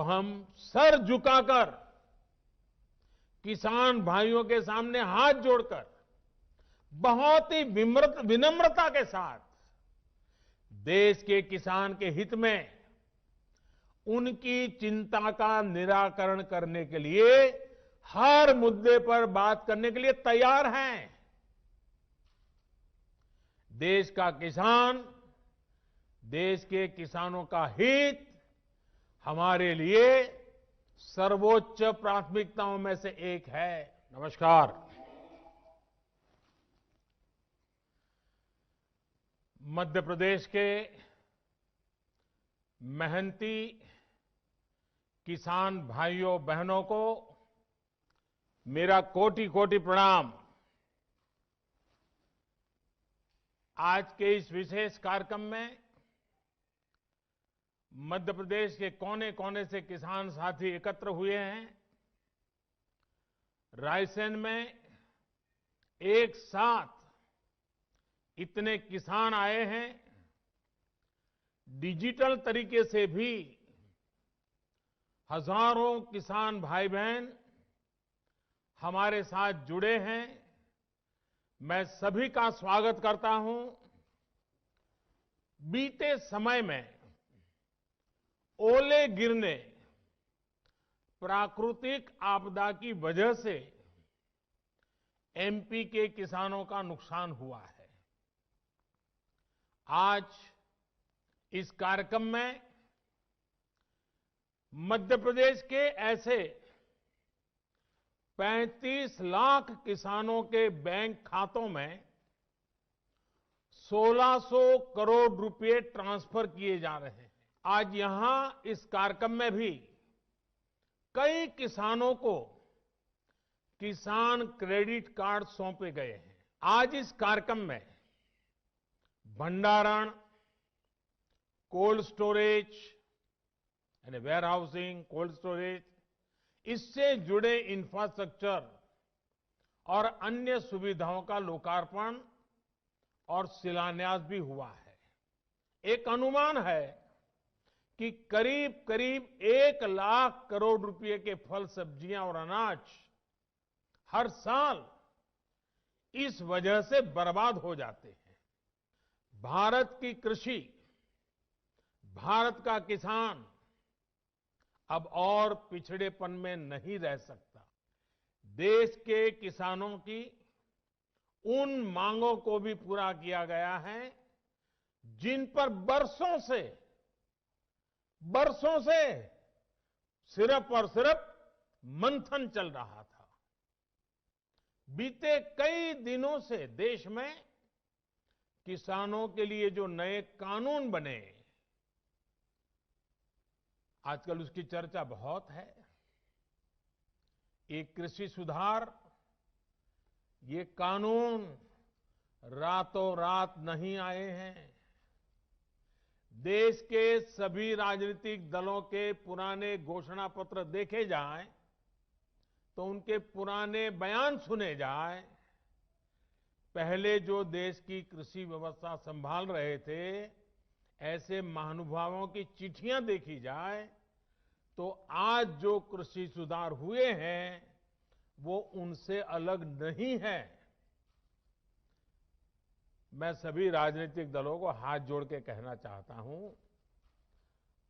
हम सर झुकाकर किसान भाइयों के सामने हाथ जोड़कर बहुत ही विनम्रता के साथ देश के किसान के हित में उनकी चिंता का निराकरण करने के लिए हर मुद्दे पर बात करने के लिए तैयार हैं। देश का किसान, देश के किसानों का हित हमारे लिए सर्वोच्च प्राथमिकताओं में से एक है। नमस्कार। मध्य प्रदेश के मेहनती किसान भाइयों बहनों को मेरा कोटि कोटि प्रणाम। आज के इस विशेष कार्यक्रम में मध्य प्रदेश के कोने कोने से किसान साथी एकत्र हुए हैं। रायसेन में एक साथ इतने किसान आए हैं। डिजिटल तरीके से भी हजारों किसान भाई बहन हमारे साथ जुड़े हैं। मैं सभी का स्वागत करता हूं। बीते समय में ओले गिरने, प्राकृतिक आपदा की वजह से एमपी के किसानों का नुकसान हुआ है। आज इस कार्यक्रम में मध्य प्रदेश के ऐसे 35 लाख किसानों के बैंक खातों में 1600 करोड़ रुपए ट्रांसफर किए जा रहे हैं। आज यहां इस कार्यक्रम में भी कई किसानों को किसान क्रेडिट कार्ड सौंपे गए हैं। आज इस कार्यक्रम में भंडारण, कोल्ड स्टोरेज यानी वेयर हाउसिंग, कोल्ड स्टोरेज, इससे जुड़े इंफ्रास्ट्रक्चर और अन्य सुविधाओं का लोकार्पण और शिलान्यास भी हुआ है। एक अनुमान है कि करीब करीब 1 लाख करोड़ रुपए के फल, सब्जियां और अनाज हर साल इस वजह से बर्बाद हो जाते हैं। भारत की कृषि, भारत का किसान अब और पिछड़ेपन में नहीं रह सकता। देश के किसानों की उन मांगों को भी पूरा किया गया है जिन पर बरसों से सिर्फ और सिर्फ मंथन चल रहा था। बीते कई दिनों से देश में किसानों के लिए जो नए कानून बने, आजकल उसकी चर्चा बहुत है। ये कृषि सुधार, ये कानून रातों रात नहीं आए हैं। देश के सभी राजनीतिक दलों के पुराने घोषणा पत्र देखे जाएं तो उनके पुराने बयान सुने जाएं। पहले जो देश की कृषि व्यवस्था संभाल रहे थे, ऐसे महानुभावों की चिट्ठियां देखी जाए तो आज जो कृषि सुधार हुए हैं वो उनसे अलग नहीं है। मैं सभी राजनीतिक दलों को हाथ जोड़ के कहना चाहता हूं,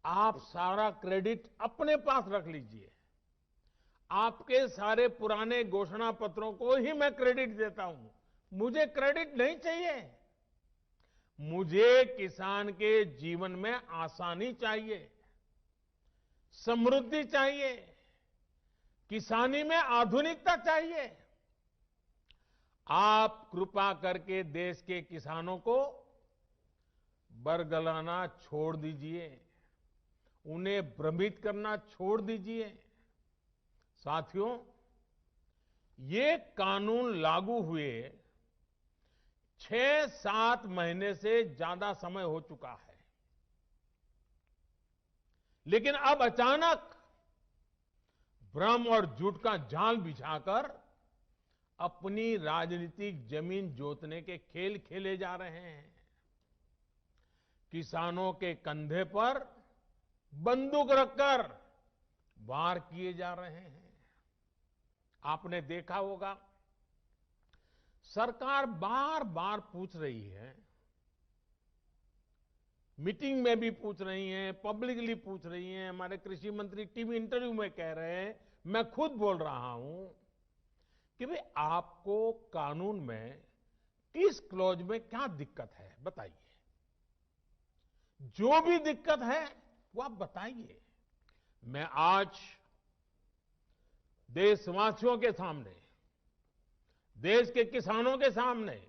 आप सारा क्रेडिट अपने पास रख लीजिए। आपके सारे पुराने घोषणा पत्रों को ही मैं क्रेडिट देता हूं। मुझे क्रेडिट नहीं चाहिए। मुझे किसान के जीवन में आसानी चाहिए, समृद्धि चाहिए, किसानी में आधुनिकता चाहिए। आप कृपा करके देश के किसानों को बरगलाना छोड़ दीजिए, उन्हें भ्रमित करना छोड़ दीजिए। साथियों, ये कानून लागू हुए 6-7 महीने से ज्यादा समय हो चुका है, लेकिन अब अचानक भ्रम और झूठ का जाल बिछाकर अपनी राजनीतिक जमीन जोतने के खेल खेले जा रहे हैं। किसानों के कंधे पर बंदूक रखकर वार किए जा रहे हैं। आपने देखा होगा, सरकार बार बार पूछ रही है, मीटिंग में भी पूछ रही हैं, पब्लिकली पूछ रही हैं, हमारे कृषि मंत्री टीवी इंटरव्यू में कह रहे हैं, मैं खुद बोल रहा हूं कि भाई आपको कानून में किस क्लॉज में क्या दिक्कत है बताइए। जो भी दिक्कत है वो आप बताइए। मैं आज देशवासियों के सामने, देश के किसानों के सामने,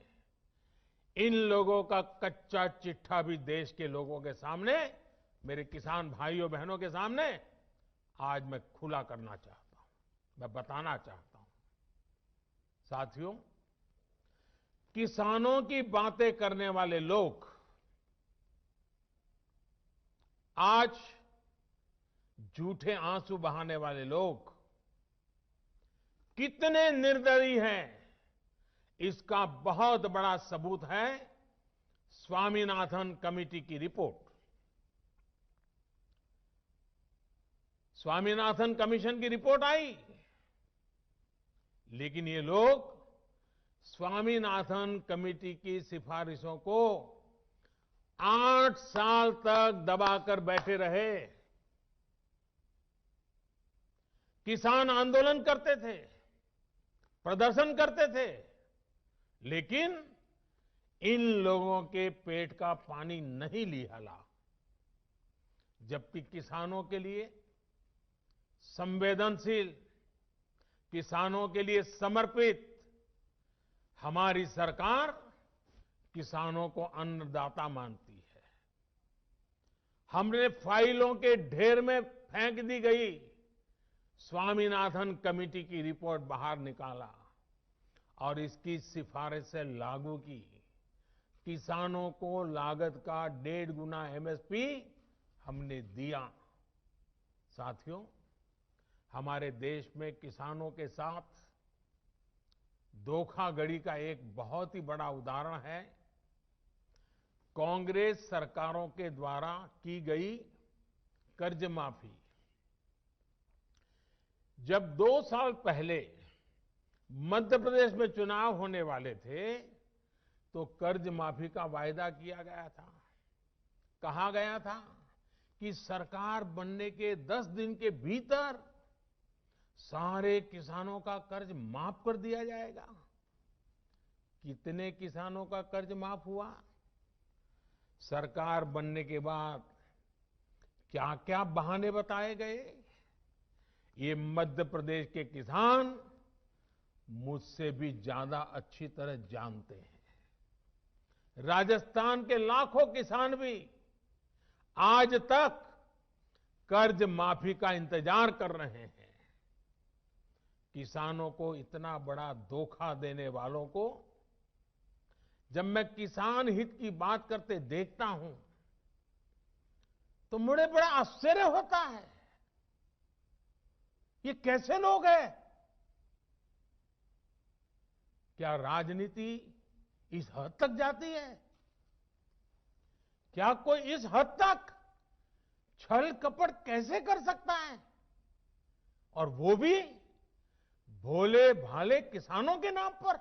इन लोगों का कच्चा चिट्ठा भी देश के लोगों के सामने, मेरे किसान भाइयों बहनों के सामने आज मैं खुला करना चाहता हूं, मैं बताना चाहता हूं। साथियों, किसानों की बातें करने वाले लोग आज, झूठे आंसू बहाने वाले लोग कितने निर्दयी हैं, इसका बहुत बड़ा सबूत है स्वामीनाथन कमेटी की रिपोर्ट। स्वामीनाथन कमीशन की रिपोर्ट आई, लेकिन ये लोग स्वामीनाथन कमेटी की सिफारिशों को 8 साल तक दबाकर बैठे रहे। किसान आंदोलन करते थे, प्रदर्शन करते थे, लेकिन इन लोगों के पेट का पानी नहीं लिहला। जबकि किसानों के लिए संवेदनशील, किसानों के लिए समर्पित हमारी सरकार किसानों को अन्नदाता मानती है। हमने फाइलों के ढेर में फेंक दी गई स्वामीनाथन कमेटी की रिपोर्ट बाहर निकाला और इसकी सिफारिश से लागू की। किसानों को लागत का 1.5 गुना एमएसपी हमने दिया। साथियों, हमारे देश में किसानों के साथ धोखाधड़ी का एक बहुत ही बड़ा उदाहरण है कांग्रेस सरकारों के द्वारा की गई कर्ज माफी। जब 2 साल पहले मध्य प्रदेश में चुनाव होने वाले थे, तो कर्ज माफी का वायदा किया गया था। कहा गया था कि सरकार बनने के 10 दिन के भीतर सारे किसानों का कर्ज माफ कर दिया जाएगा। कितने किसानों का कर्ज माफ हुआ? सरकार बनने के बाद क्या क्या बहाने बताए गए, ये मध्य प्रदेश के किसान मुझसे भी ज्यादा अच्छी तरह जानते हैं। राजस्थान के लाखों किसान भी आज तक कर्ज माफी का इंतजार कर रहे हैं। किसानों को इतना बड़ा धोखा देने वालों को जब मैं किसान हित की बात करते देखता हूं, तो मुझे बड़ा आश्चर्य होता है। ये कैसे लोग हैं? क्या राजनीति इस हद तक जाती है? क्या कोई इस हद तक छल कपट कैसे कर सकता है? और वो भी भोले भाले किसानों के नाम पर।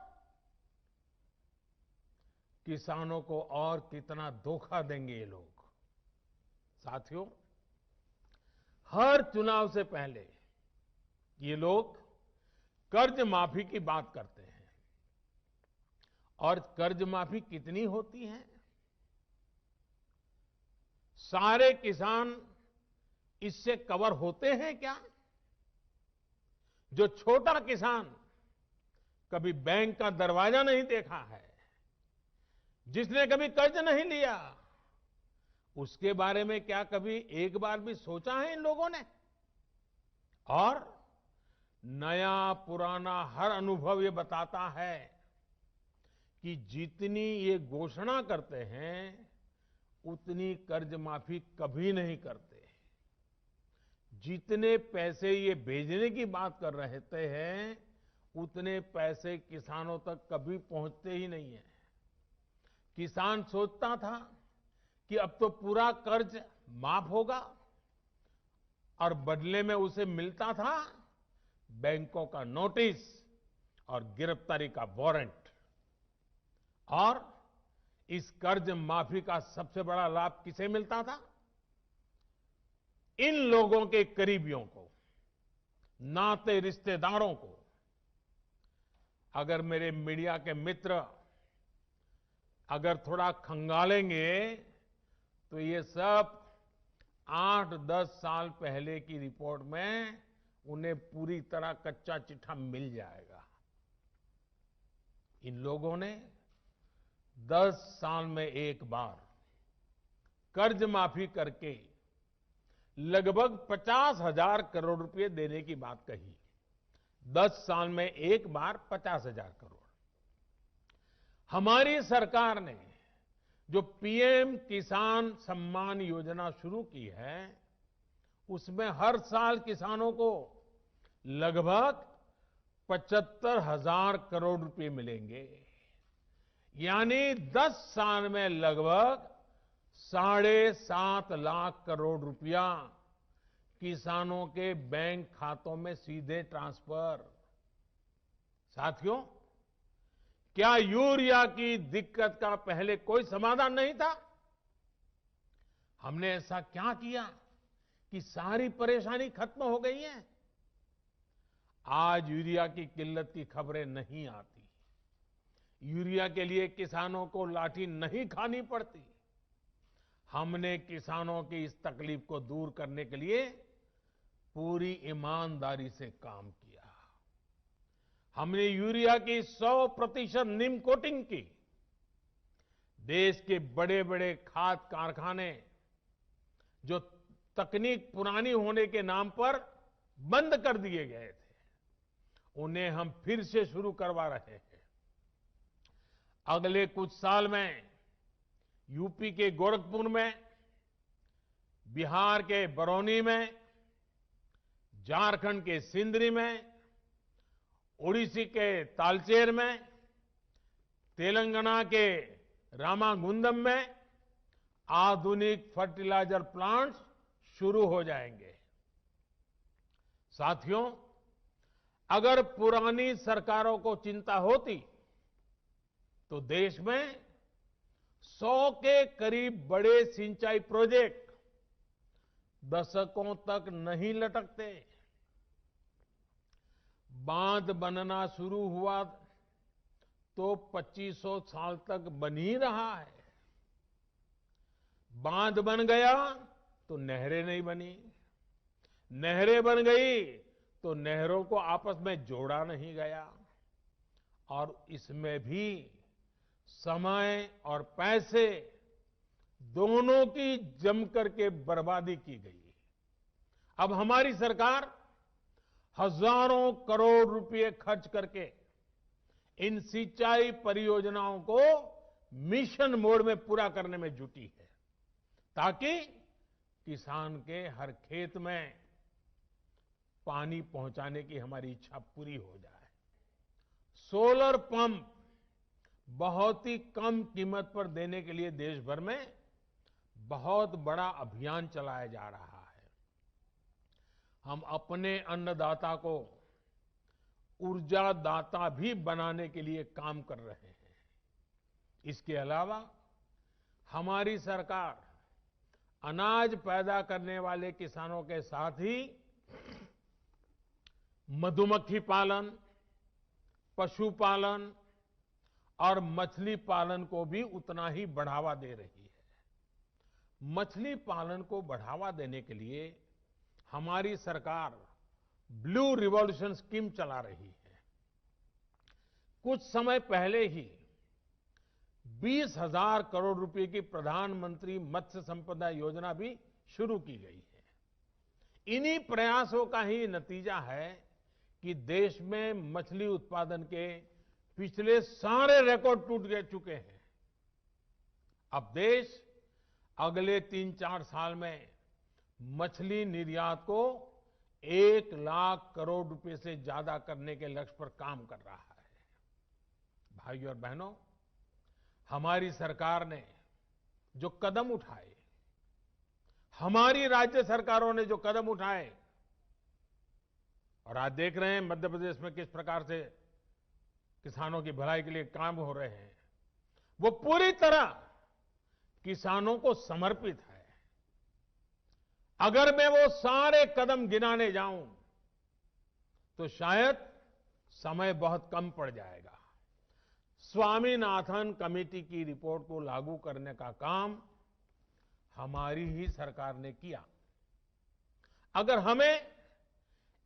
किसानों को और कितना धोखा देंगे ये लोग। साथियों, हर चुनाव से पहले ये लोग कर्ज माफी की बात करते हैं। और कर्ज माफी कितनी होती है? सारे किसान इससे कवर होते हैं क्या? जो छोटा किसान कभी बैंक का दरवाजा नहीं देखा है, जिसने कभी कर्ज नहीं लिया, उसके बारे में क्या कभी एक बार भी सोचा है इन लोगों ने? और नया पुराना हर अनुभव ये बताता है कि जितनी ये घोषणा करते हैं, उतनी कर्ज माफी कभी नहीं करते। जितने पैसे ये भेजने की बात कर रहे हैं, उतने पैसे किसानों तक कभी पहुंचते ही नहीं है। किसान सोचता था कि अब तो पूरा कर्ज माफ होगा, और बदले में उसे मिलता था बैंकों का नोटिस और गिरफ्तारी का वारंट। और इस कर्ज माफी का सबसे बड़ा लाभ किसे मिलता था? इन लोगों के करीबियों को, नाते रिश्तेदारों को। अगर मेरे मीडिया के मित्र अगर थोड़ा खंगालेंगे तो ये सब 8-10 साल पहले की रिपोर्ट में उन्हें पूरी तरह कच्चा चिट्ठा मिल जाएगा। इन लोगों ने 10 साल में एक बार कर्ज माफी करके लगभग 50,000 करोड़ रुपए देने की बात कही। 10 साल में एक बार 50,000 करोड़। हमारी सरकार ने जो पीएम किसान सम्मान योजना शुरू की है, उसमें हर साल किसानों को लगभग 75,000 करोड़ रुपए मिलेंगे। यानी 10 साल में लगभग 7.5 लाख करोड़ रुपया किसानों के बैंक खातों में सीधे ट्रांसफर। साथियों, क्या यूरिया की दिक्कत का पहले कोई समाधान नहीं था? हमने ऐसा क्या किया कि सारी परेशानी खत्म हो गई है? आज यूरिया की किल्लत की खबरें नहीं आती। यूरिया के लिए किसानों को लाठी नहीं खानी पड़ती। हमने किसानों की इस तकलीफ को दूर करने के लिए पूरी ईमानदारी से काम किया। हमने यूरिया की 100% नीम कोटिंग की। देश के बड़े बड़े खाद कारखाने जो तकनीक पुरानी होने के नाम पर बंद कर दिए गए थे, उन्हें हम फिर से शुरू करवा रहे हैं। अगले कुछ साल में यूपी के गोरखपुर में, बिहार के बरौनी में, झारखंड के सिंदरी में, ओडिशा के तालचेर में, तेलंगाना के रामागुंडम में आधुनिक फर्टिलाइजर प्लांट्स शुरू हो जाएंगे। साथियों, अगर पुरानी सरकारों को चिंता होती तो देश में 100 के करीब बड़े सिंचाई प्रोजेक्ट दशकों तक नहीं लटकते। बांध बनना शुरू हुआ तो 2500 साल तक बन ही रहा है। बांध बन गया तो नहरें नहीं बनी, नहरें बन गई तो नहरों को आपस में जोड़ा नहीं गया, और इसमें भी समय और पैसे दोनों की जमकर के बर्बादी की गई। अब हमारी सरकार हजारों करोड़ रुपए खर्च करके इन सिंचाई परियोजनाओं को मिशन मोड में पूरा करने में जुटी है, ताकि किसान के हर खेत में पानी पहुंचाने की हमारी इच्छा पूरी हो जाए। सोलर पंप बहुत ही कम कीमत पर देने के लिए देश भर में बहुत बड़ा अभियान चलाया जा रहा है। हम अपने अन्नदाता को ऊर्जा दाता भी बनाने के लिए काम कर रहे हैं। इसके अलावा हमारी सरकार अनाज पैदा करने वाले किसानों के साथ ही मधुमक्खी पालन, पशुपालन और मछली पालन को भी उतना ही बढ़ावा दे रही है। मछली पालन को बढ़ावा देने के लिए हमारी सरकार ब्लू रिवॉल्यूशन स्कीम चला रही है। कुछ समय पहले ही 20,000 करोड़ रुपए की प्रधानमंत्री मत्स्य संपदा योजना भी शुरू की गई है। इन्हीं प्रयासों का ही नतीजा है कि देश में मछली उत्पादन के पिछले सारे रिकॉर्ड टूट चुके हैं। अब देश अगले 3-4 साल में मछली निर्यात को 1 लाख करोड़ रुपए से ज्यादा करने के लक्ष्य पर काम कर रहा है। भाइयों और बहनों, हमारी सरकार ने जो कदम उठाए, हमारी राज्य सरकारों ने जो कदम उठाए, और आज देख रहे हैं मध्य प्रदेश में किस प्रकार से किसानों की भलाई के लिए काम हो रहे हैं, वो पूरी तरह किसानों को समर्पित है। अगर मैं वो सारे कदम गिनाने जाऊं तो शायद समय बहुत कम पड़ जाएगा। स्वामीनाथन कमेटी की रिपोर्ट को लागू करने का काम हमारी ही सरकार ने किया। अगर हमें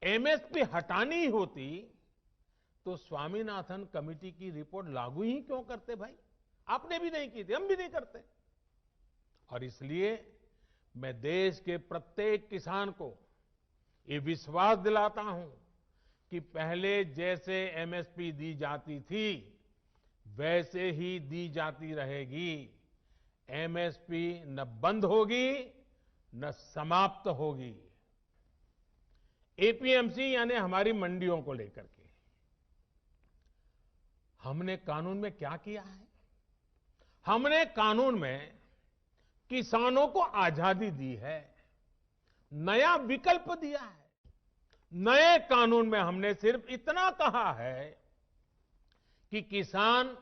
एमएसपी हटानी ही होती तो स्वामीनाथन कमेटी की रिपोर्ट लागू ही क्यों करते भाई? आपने भी नहीं की थी, हम भी नहीं करते। और इसलिए मैं देश के प्रत्येक किसान को ये विश्वास दिलाता हूं कि पहले जैसे एमएसपी दी जाती थी वैसे ही दी जाती रहेगी। एमएसपी न बंद होगी न समाप्त होगी। एपीएमसी यानी हमारी मंडियों को लेकर के हमने कानून में क्या किया है? हमने कानून में किसानों को आजादी दी है, नया विकल्प दिया है। नए कानून में हमने सिर्फ इतना कहा है कि किसान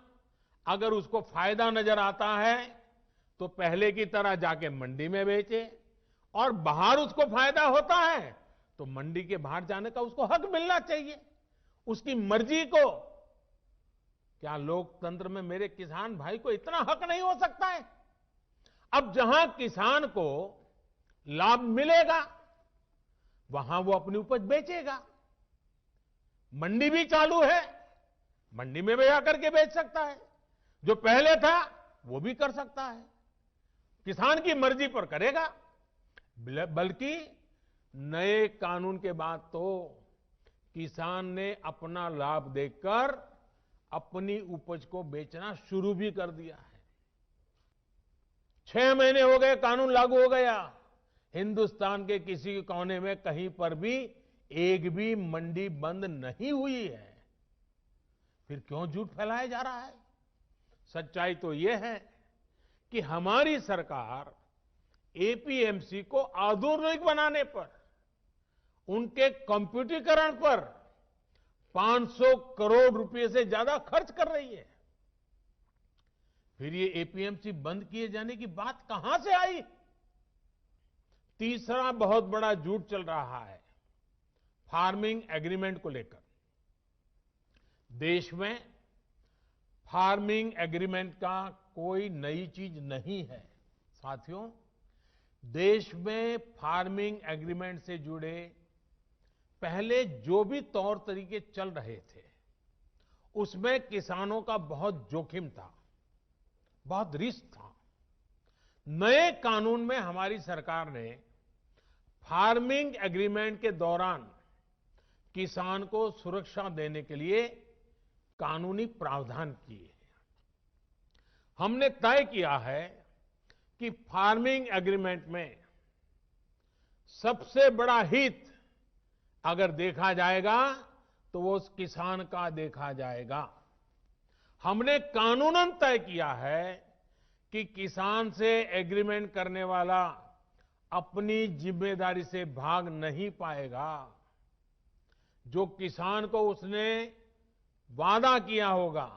अगर उसको फायदा नजर आता है तो पहले की तरह जाके मंडी में बेचे, और बाहर उसको फायदा होता है तो मंडी के बाहर जाने का उसको हक मिलना चाहिए, उसकी मर्जी को। क्या लोकतंत्र में मेरे किसान भाई को इतना हक नहीं हो सकता है? अब जहां किसान को लाभ मिलेगा वहां वो अपनी उपज बेचेगा। मंडी भी चालू है, मंडी में भी आकर के बेच सकता है। जो पहले था वो भी कर सकता है, किसान की मर्जी पर करेगा। बल्कि नए कानून के बाद तो किसान ने अपना लाभ देखकर अपनी उपज को बेचना शुरू भी कर दिया है। 6 महीने हो गए कानून लागू हो गया, हिंदुस्तान के किसी कोने में कहीं पर भी एक भी मंडी बंद नहीं हुई है। फिर क्यों झूठ फैलाया जा रहा है? सच्चाई तो यह है कि हमारी सरकार एपीएमसी को आधुनिक बनाने पर, उनके कंप्यूटरीकरण पर 500 करोड़ रुपए से ज्यादा खर्च कर रही है। फिर ये एपीएमसी बंद किए जाने की बात कहां से आई? तीसरा बहुत बड़ा झूठ चल रहा है फार्मिंग एग्रीमेंट को लेकर। देश में फार्मिंग एग्रीमेंट का कोई नई चीज नहीं है। साथियों, देश में फार्मिंग एग्रीमेंट से जुड़े पहले जो भी तौर तरीके चल रहे थे उसमें किसानों का बहुत जोखिम था, बहुत रिस्क था। नए कानून में हमारी सरकार ने फार्मिंग एग्रीमेंट के दौरान किसान को सुरक्षा देने के लिए कानूनी प्रावधान किए हैं। हमने तय किया है कि फार्मिंग एग्रीमेंट में सबसे बड़ा हित अगर देखा जाएगा तो वो उस किसान का देखा जाएगा। हमने कानूनन तय किया है कि किसान से एग्रीमेंट करने वाला अपनी जिम्मेदारी से भाग नहीं पाएगा। जो किसान को उसने वादा किया होगा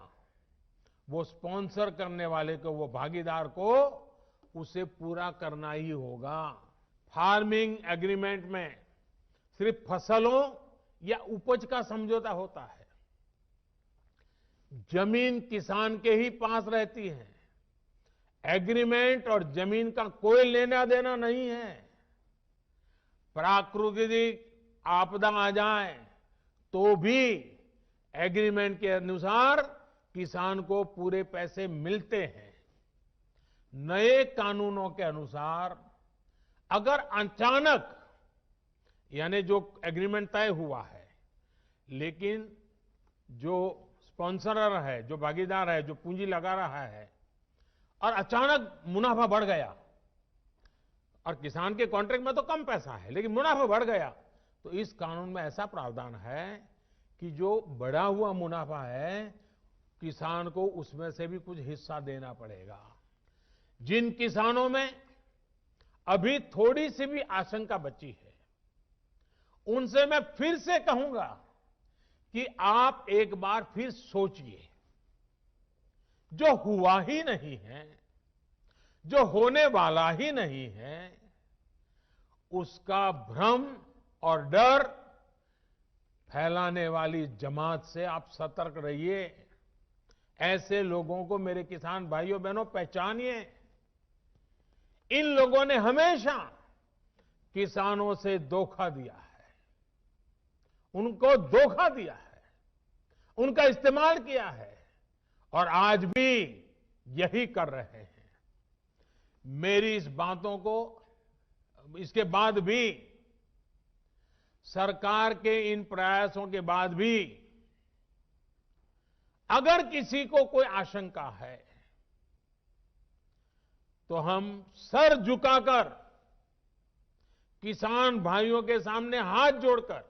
वो स्पॉन्सर करने वाले को, वो भागीदार को उसे पूरा करना ही होगा। फार्मिंग एग्रीमेंट में सिर्फ फसलों या उपज का समझौता होता है। जमीन किसान के ही पास रहती है। एग्रीमेंट और जमीन का कोई लेना देना नहीं है। प्राकृतिक आपदा आ जाए तो भी एग्रीमेंट के अनुसार किसान को पूरे पैसे मिलते हैं। नए कानूनों के अनुसार अगर अचानक, यानी जो एग्रीमेंट तय हुआ है लेकिन जो स्पॉन्सरर है, जो भागीदार है, जो पूंजी लगा रहा है, और अचानक मुनाफा बढ़ गया, और किसान के कॉन्ट्रैक्ट में तो कम पैसा है लेकिन मुनाफा बढ़ गया, तो इस कानून में ऐसा प्रावधान है कि जो बढ़ा हुआ मुनाफा है किसान को उसमें से भी कुछ हिस्सा देना पड़ेगा। जिन किसानों में अभी थोड़ी सी भी आशंका बची है, उनसे मैं फिर से कहूंगा कि आप एक बार फिर सोचिए। जो हुआ ही नहीं है, जो होने वाला ही नहीं है, उसका भ्रम और डर फैलाने वाली जमात से आप सतर्क रहिए। ऐसे लोगों को मेरे किसान भाइयों बहनों पहचानिए। इन लोगों ने हमेशा किसानों से धोखा दिया है, उनको धोखा दिया है, उनका इस्तेमाल किया है और आज भी यही कर रहे हैं। मेरी इस बातों को, इसके बाद भी, सरकार के इन प्रयासों के बाद भी अगर किसी को कोई आशंका है तो हम सर झुकाकर किसान भाइयों के सामने हाथ जोड़कर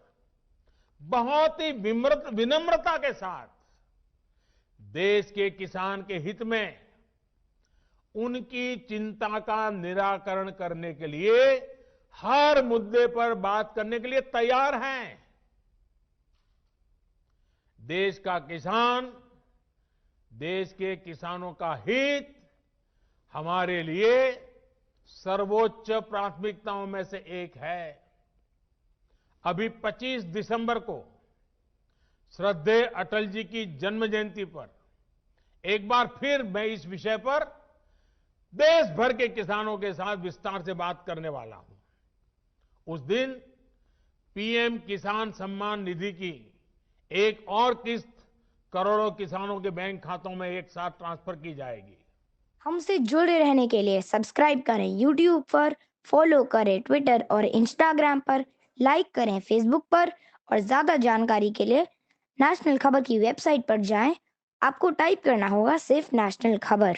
बहुत ही विनम्रता के साथ देश के किसान के हित में उनकी चिंता का निराकरण करने के लिए हर मुद्दे पर बात करने के लिए तैयार हैं। देश का किसान, देश के किसानों का हित हमारे लिए सर्वोच्च प्राथमिकताओं में से एक है। अभी 25 दिसंबर को श्रद्धेय अटल जी की जन्म जयंती पर एक बार फिर मैं इस विषय पर देश भर के किसानों के साथ विस्तार से बात करने वाला हूं। उस दिन पीएम किसान सम्मान निधि की एक और किस्त करोड़ों किसानों के बैंक खातों में एक साथ ट्रांसफर की जाएगी। हमसे जुड़े रहने के लिए सब्सक्राइब करें यूट्यूब पर, फॉलो करें ट्विटर और इंस्टाग्राम पर, लाइक करें फेसबुक पर और ज्यादा जानकारी के लिए नेशनल खबर की वेबसाइट पर जाएं। आपको टाइप करना होगा सिर्फ नेशनल खबर।